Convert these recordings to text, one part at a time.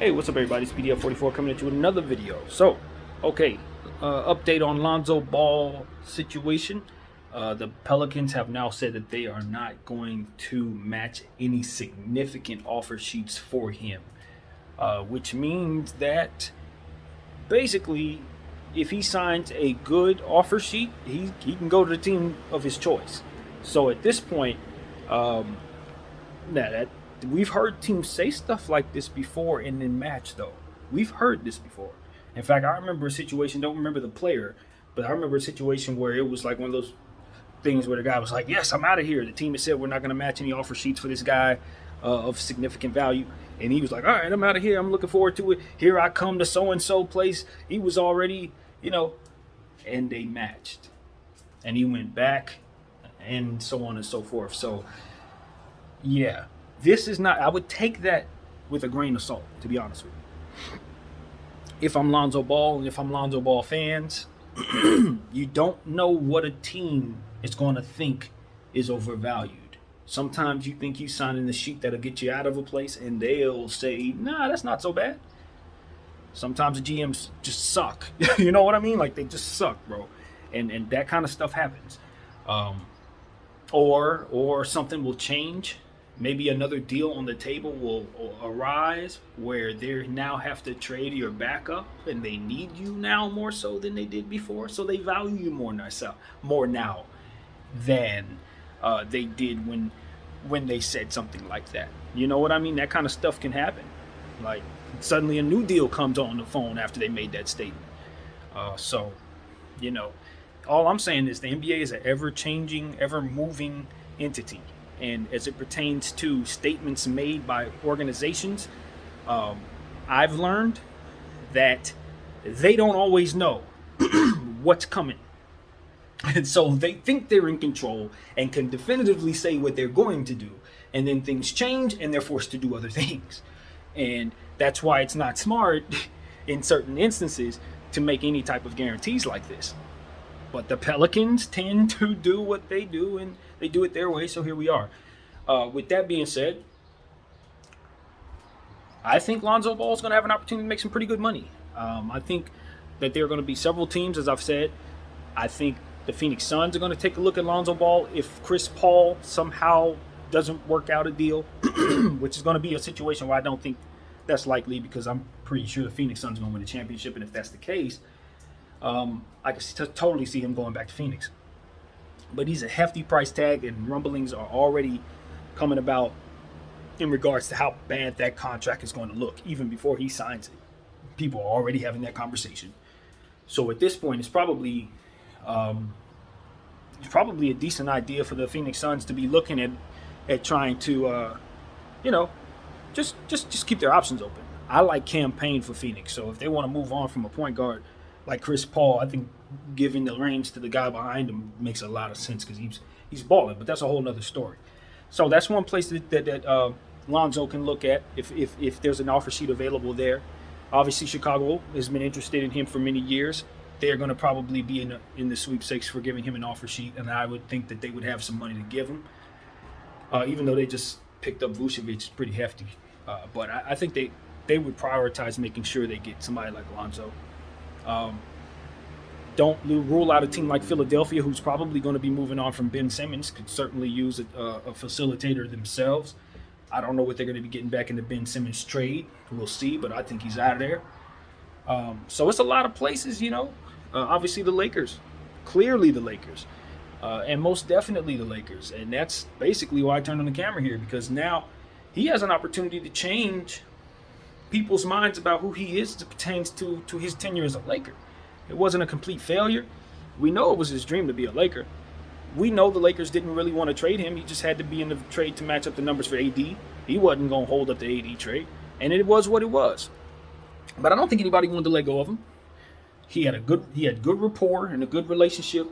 Hey, what's up, everybody? It's BDF44 coming at you with another video. So, update on Lonzo Ball situation. The Pelicans have now said that they are not going to match any significant offer sheets for him, which means that basically, if he signs a good offer sheet, he can go to the team of his choice. So at this point, that we've heard teams say stuff like this before and then match, though. We've heard this before. In fact, I remember a situation, don't remember the player, but I remember a situation where it was like one of those things where the guy was like, yes, I'm out of here. The team had said we're not going to match any offer sheets for this guy of significant value. And he was like, all right, I'm out of here. I'm looking forward to it. Here I come to so-and-so place. He was already, and they matched. And he went back and so on and so forth. So, yeah. This is not, I would take that with a grain of salt, to be honest with you. If I'm Lonzo Ball and if I'm Lonzo Ball fans, you don't know what a team is going to think is overvalued. Sometimes you think you signing the sheet that'll get you out of a place and they'll say, nah, that's not so bad. Sometimes the GMs just suck. You know what I mean? Like, they just suck, bro. And that kind of stuff happens. Or something will change. Maybe another deal on the table will arise where they now have to trade your backup and they need you now more so than they did before. So they value you more now than they did when they said something like that. You know what I mean? That kind of stuff can happen. Like, suddenly a new deal comes on the phone after they made that statement. All I'm saying is the NBA is an ever-changing, ever-moving entity. And as it pertains to statements made by organizations, I've learned that they don't always know what's coming. And so they think they're in control and can definitively say what they're going to do. And then things change and they're forced to do other things. And that's why it's not smart in certain instances to make any type of guarantees like this. But the Pelicans tend to do what they do, and they do it their way, so here we are. With that being said, I think Lonzo Ball is going to have an opportunity to make some pretty good money. I think that there are going to be several teams, as I've said. I think the Phoenix Suns are going to take a look at Lonzo Ball if Chris Paul somehow doesn't work out a deal, which is going to be a situation where I don't think that's likely because I'm pretty sure the Phoenix Suns are going to win the championship, and if that's the case, I can totally see him going back to Phoenix. But he's a hefty price tag, and rumblings are already coming about in regards to how bad that contract is going to look, even before he signs it. People are already having that conversation. So at this point, it's probably a decent idea for the Phoenix Suns to be looking at trying to, just keep their options open. I like campaign for Phoenix, so if they want to move on from a point guard like Chris Paul, I think giving the reins to the guy behind him makes a lot of sense because he's balling, but that's a whole nother story. So that's one place that Lonzo can look at if there's an offer sheet available there. Obviously, Chicago has been interested in him for many years. They're going to probably be in the sweepstakes for giving him an offer sheet, and I would think that they would have some money to give him, even though they just picked up Vucevic pretty hefty. But I think they would prioritize making sure they get somebody like Lonzo. Don't rule out a team like Philadelphia, who's probably going to be moving on from Ben Simmons, could certainly use a facilitator themselves. I don't know what they're going to be getting back in the Ben Simmons trade. We'll see, but I think he's out of there. So it's a lot of places, obviously the Lakers, clearly the Lakers, and most definitely the Lakers. And that's basically why I turned on the camera here, because now he has an opportunity to change people's minds about who he is as it pertains to his tenure as a Laker. It wasn't a complete failure. We know it was his dream to be a Laker. We know the Lakers didn't really want to trade him. He just had to be in the trade to match up the numbers for AD. He wasn't going to hold up the AD trade, and it was what it was. But I don't think anybody wanted to let go of him. He had good rapport and a good relationship,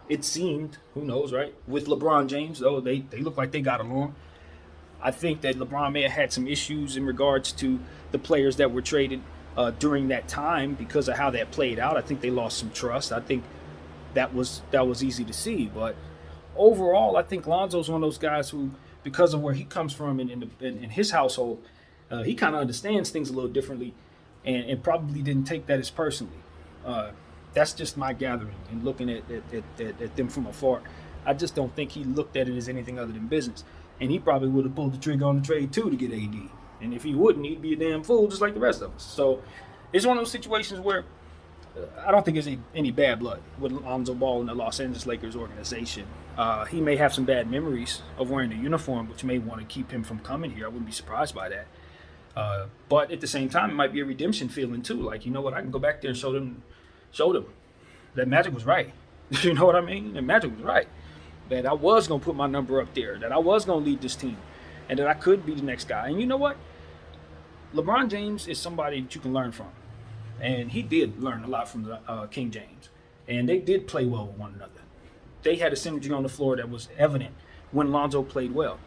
it seemed, who knows, right, with LeBron James, though they look like they got along. I think that LeBron may have had some issues in regards to the players that were traded during that time because of how that played out. I think they lost some trust. I think that was easy to see. But overall, I think Lonzo's one of those guys who, because of where he comes from in his household, He kind of understands things a little differently, and probably didn't take that as personally. Uh, that's just my gathering and looking at them from afar. I just don't think he looked at it as anything other than business. And he probably would have pulled the trigger on the trade too to get AD. And if he wouldn't, he'd be a damn fool just like the rest of us. So it's one of those situations where I don't think there's any bad blood with Lonzo Ball in the Los Angeles Lakers organization. He may have some bad memories of wearing the uniform, which may want to keep him from coming here. I wouldn't be surprised by that. But at the same time, it might be a redemption feeling too. Like, you know what, I can go back there and show them that Magic was right. You know what I mean? That Magic was right. That I was going to put my number up there. That I was going to lead this team. And that I could be the next guy. And you know what? LeBron James is somebody that you can learn from. And he did learn a lot from King James. And they did play well with one another. They had a synergy on the floor that was evident when Lonzo played well.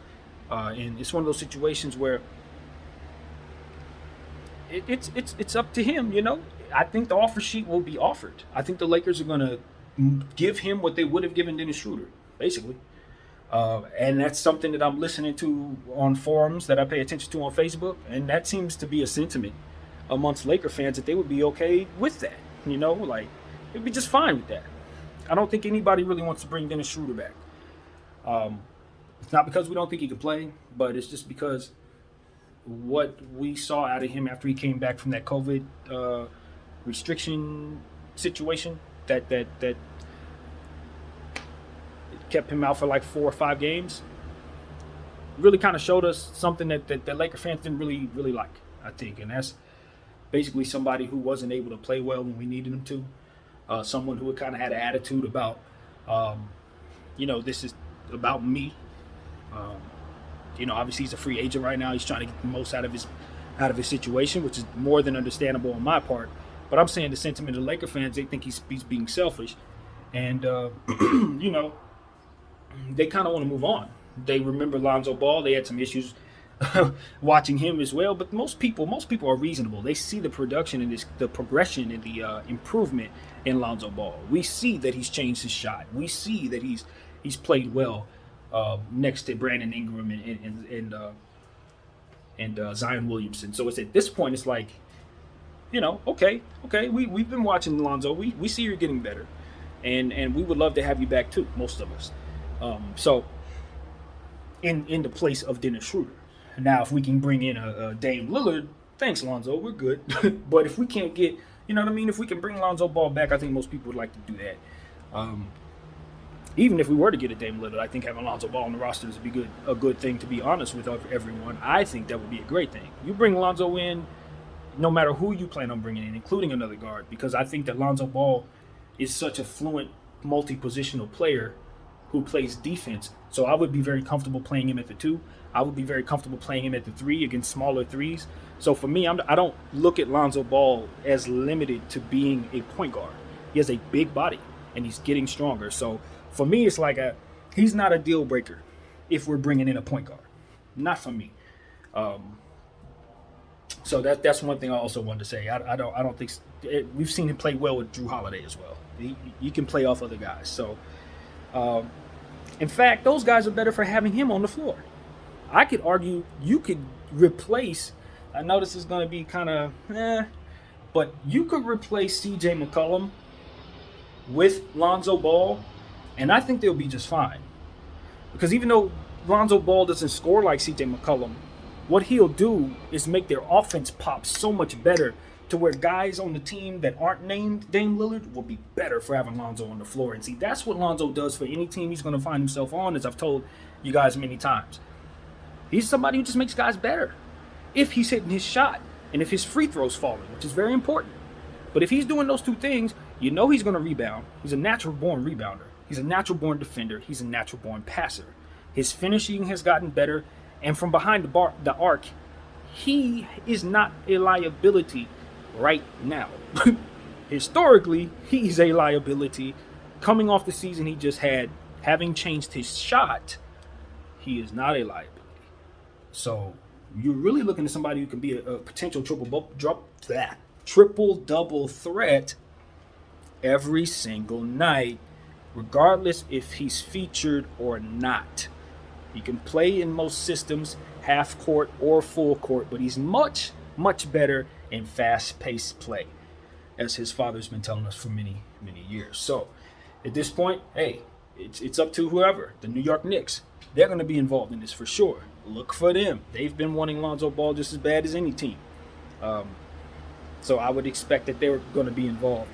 And it's one of those situations where it's up to him, you know. I think the offer sheet will be offered. I think the Lakers are going to give him what they would have given Dennis Schroeder, basically. And that's something that I'm listening to on forums that I pay attention to on Facebook. And that seems to be a sentiment amongst Laker fans that they would be okay with that. You know, like, they'd be just fine with that. I don't think anybody really wants to bring Dennis Schroeder back. It's not because we don't think he can play, but it's just because what we saw out of him after he came back from that COVID restriction situation that kept him out for like 4 or 5 games really kind of showed us something that Laker fans didn't really like, I think. And that's basically somebody who wasn't able to play well when we needed him to. Someone who kind of had an attitude about, this is about me. Obviously he's a free agent right now. He's trying to get the most out of his situation, which is more than understandable on my part. But I'm saying the sentiment of the Laker fans, they think he's being selfish. And, they kind of want to move on. They remember Lonzo Ball. They had some issues watching him as well. But most people are reasonable. They see the production and the progression and the improvement in Lonzo Ball. We see that he's changed his shot. We see that he's played well next to Brandon Ingram and Zion Williamson. So it's at this point, it's like, okay, we've been watching Lonzo. We see you're getting better, and we would love to have you back too. Most of us. So in the place of Dennis Schroeder. Now, if we can bring in a Dame Lillard, thanks, Lonzo, we're good. But if we can't get, if we can bring Lonzo Ball back, I think most people would like to do that. Even if we were to get a Dame Lillard, I think having Lonzo Ball on the roster would be a good thing, to be honest with everyone. I think that would be a great thing. You bring Lonzo in, no matter who you plan on bringing in, including another guard, because I think that Lonzo Ball is such a fluent, multi-positional player who plays defense. So I would be very comfortable playing him at the 2. I would be very comfortable playing him at the 3 against smaller threes. So for me, I don't look at Lonzo Ball as limited to being a point guard. He has a big body, and he's getting stronger. So for me, it's like he's not a deal breaker if we're bringing in a point guard. Not for me. So that's one thing I also wanted to say. I don't think we've seen him play well with Drew Holiday as well. He can play off other guys. So in fact, those guys are better for having him on the floor. I could argue you could replace. I know this is going to be kind of but you could replace C.J. McCollum with Lonzo Ball, and I think they'll be just fine. Because even though Lonzo Ball doesn't score like C.J. McCollum, what he'll do is make their offense pop so much better to where guys on the team that aren't named Dame Lillard will be better for having Lonzo on the floor. And see, that's what Lonzo does for any team he's going to find himself on, as I've told you guys many times. He's somebody who just makes guys better if he's hitting his shot and if his free throw's falling, which is very important. But if he's doing those two things, he's going to rebound. He's a natural-born rebounder. He's a natural-born defender. He's a natural-born passer. His finishing has gotten better, and from behind the arc, he is not a liability right now. Historically, he's a liability. Coming off the season he just had, having changed his shot, he is not a liability. So you're really looking at somebody who can be a potential triple-double threat every single night, regardless if he's featured or not. He can play in most systems, half court or full court, but he's much, much better in fast-paced play, as his father's been telling us for many, many years. So at this point, hey, it's up to whoever. The New York Knicks, they're going to be involved in this for sure. Look for them. They've been wanting Lonzo Ball just as bad as any team. So I would expect that they're going to be involved.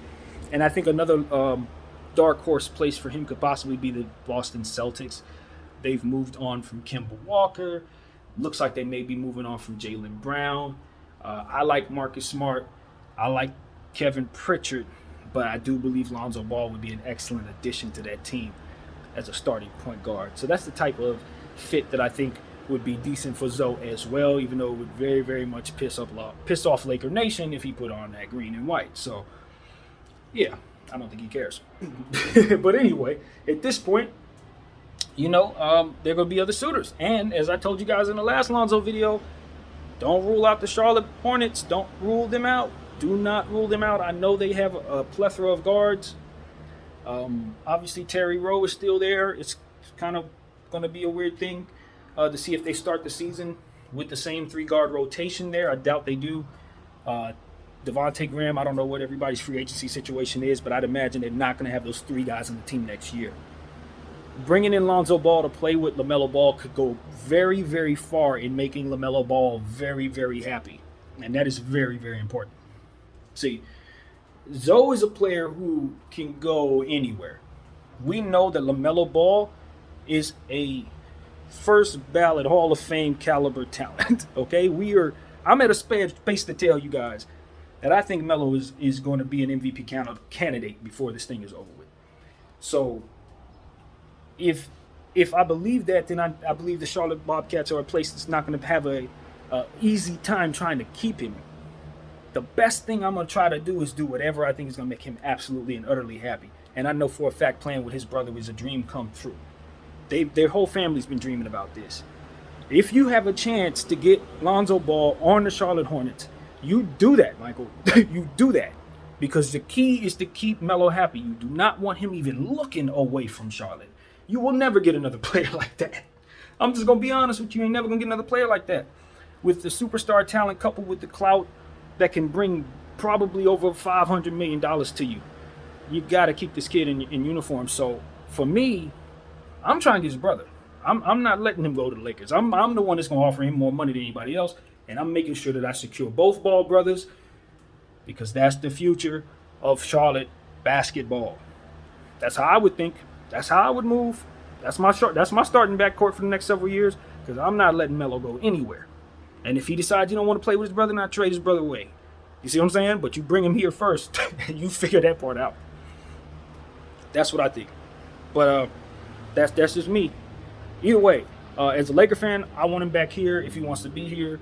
And I think another dark horse place for him could possibly be the Boston Celtics. They've moved on from Kemba Walker. Looks like they may be moving on from Jaylen Brown. I like Marcus Smart. I like Kevin Pritchard. But I do believe Lonzo Ball would be an excellent addition to that team as a starting point guard. So that's the type of fit that I think would be decent for Zoe as well, even though it would very, very much piss off Laker Nation if he put on that green and white. So, yeah, I don't think he cares. But anyway, at this point, there are going to be other suitors. And as I told you guys in the last Lonzo video, don't rule out the Charlotte Hornets. Don't rule them out. Do not rule them out. I know they have a plethora of guards. Obviously, Terry Rowe is still there. It's kind of going to be a weird thing to see if they start the season with the same three-guard rotation there. I doubt they do. Devontae Graham, I don't know what everybody's free agency situation is, but I'd imagine they're not going to have those three guys on the team next year. Bringing in Lonzo Ball to play with LaMelo Ball could go very, very far in making LaMelo Ball very, very happy. And that is very, very important. See, Zoe is a player who can go anywhere. We know that LaMelo Ball is a first ballot Hall of Fame caliber talent. Okay, I'm at a space to tell you guys that I think Melo is going to be an MVP candidate before this thing is over with. So if I believe that, then I believe the Charlotte Bobcats are a place that's not going to have a easy time trying to keep him. The best thing I'm going to try to do is do whatever I think is going to make him absolutely and utterly happy. And I know for a fact playing with his brother is a dream come true. Their whole family's been dreaming about this. If you have a chance to get Lonzo Ball on the Charlotte Hornets, you do that, Michael. You do that. Because the key is to keep Melo happy. You do not want him even looking away from Charlotte. You will never get another player like that. I'm just going to be honest with you. You ain't never going to get another player like that. With the superstar talent coupled with the clout that can bring probably over $500 million to you, you got to keep this kid in uniform. So for me, I'm trying to get his brother. I'm not letting him go to the Lakers. I'm the one that's going to offer him more money than anybody else. And I'm making sure that I secure both Ball brothers because that's the future of Charlotte basketball. That's how I would think. That's how I would move. That's my starting backcourt for the next several years because I'm not letting Melo go anywhere. And if he decides you don't want to play with his brother, not trade his brother away. You see what I'm saying? But you bring him here first. And you figure that part out. That's what I think. But that's just me. Either way, as a Laker fan, I want him back here if he wants to be here.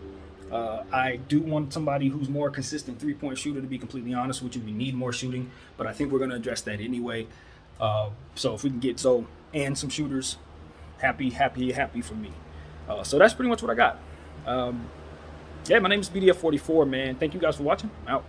I do want somebody who's more consistent three-point shooter, to be completely honest with you. We need more shooting, but I think we're going to address that anyway. So if we can get Zoe and some shooters, happy for me. So that's pretty much what I got. My name is BDF44, man. Thank you guys for watching. I'm out.